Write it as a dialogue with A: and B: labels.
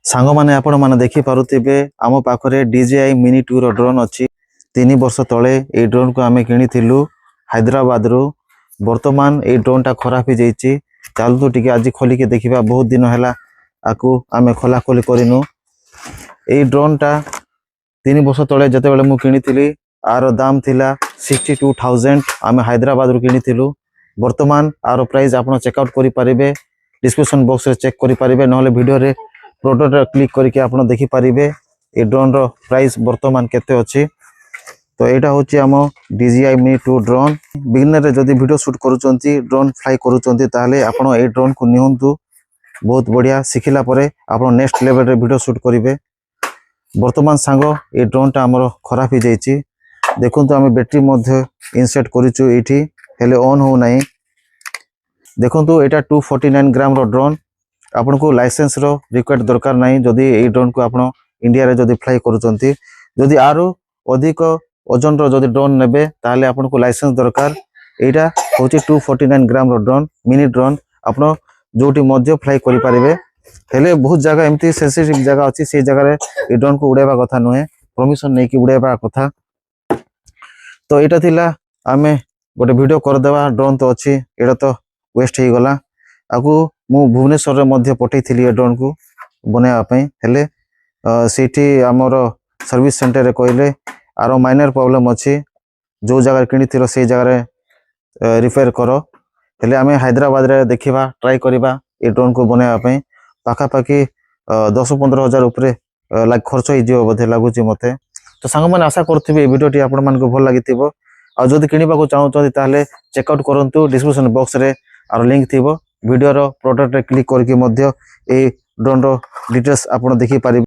A: सांग माने आपण माने देखि पारुथिबे आम पाखरे DJI Mini 2 रो ड्रोन अछि 3 वर्ष तळे ए ड्रोन को आमे किनिथिलु हैदराबाद रो वर्तमान ए ड्रोन टा खराब हो जाइछि चालू तो टिके आज खोली के देखिबा बहुत दिन हैला आकु आमे खोला खोली करिनु ए ड्रोन टा 3 वर्ष तळे जते बेले मु किनिथिली आरो दाम थिला 62000 आमे हैदराबाद रो किनिथिलु वर्तमान आरो प्राइस आपण चेक आउट करि परिबे डिस्क्रिप्शन बॉक्स रे चेक करि परिबे नहले वीडियो रे प्रोडक्ट क्लिक करके आपण देखि पारिबे ए ड्रोन रो प्राइस वर्तमान केते अछि। तो एटा होची आम DJI Mini 2 ड्रोन बिगिनर रे जदी वीडियो शूट करूचंती ड्रोन फ्लाई करूचंती ताले आपण ए ड्रोन को नियंतु बहुत बढ़िया सिखिला परे आपण नेक्स्ट लेवल रे वीडियो शूट करिवे। वर्तमान सांग ए ड्रोन टा हमर खराब हो जाइछि देखंतु आमे बैटरी मध्ये इंसर्ट करिचु एठी हेले ऑन हो नाही देखंतु एटा 249 ग्राम रो ड्रोन आपन को लाइसेंस रो रिक्वायर्ड दरकार नाही जदी ए ड्रोन को आपण इंडिया रे जदी फ्लाई करूचंती जदी आरो अधिक ओजन रो जदी ड्रोन नेबे ताले आपन को लाइसेंस दरकार एटा होची 249 ग्राम रो ड्रोन मिनी ड्रोन आपण जोटी मध्ये फ्लाई करि परिबे हेले बहुत जगह एमती सेंसिटिव जगह अछि से जगह रे ए ड्रोन को उड़ेबा कथा नहे परमिशन नै कि उड़ेबा कथा। तो एटा थिला आमे गोटे वीडियो कर देबा ड्रोन तो अछि एटा तो वेस्ट हे गला आकु मु भुवनेश्वर रे मध्ये पठैथिली ए ड्रोन को बनाया पई हेले सेठी हमर सर्विस सेंटर रे कहले आरो माइनर प्रॉब्लम अछि जो जगह किनिथिलो से जगह रे रिपेयर करो हेले आमे हैदराबाद रे देखिबा ट्राई करिबा ए ड्रोन को बनाया पई पाखा पाखी 10-15 हजार ऊपर लाग खर्च होई जियो बधे लागुची मते। तो सांग माने आशा करथिबे ए वीडियो टी आपण मान को भल लागिथिबो आ जदी किनिबा को चाहउछथि ताले चेक आउट करंतु डिस्क्रिप्शन बॉक्स रे आरो लिंक थिबो वीडियो रो प्रोडक्ट रे क्लिक करके मध्य ए ड्रोन रो डिटेल्स आपण देखि पारि।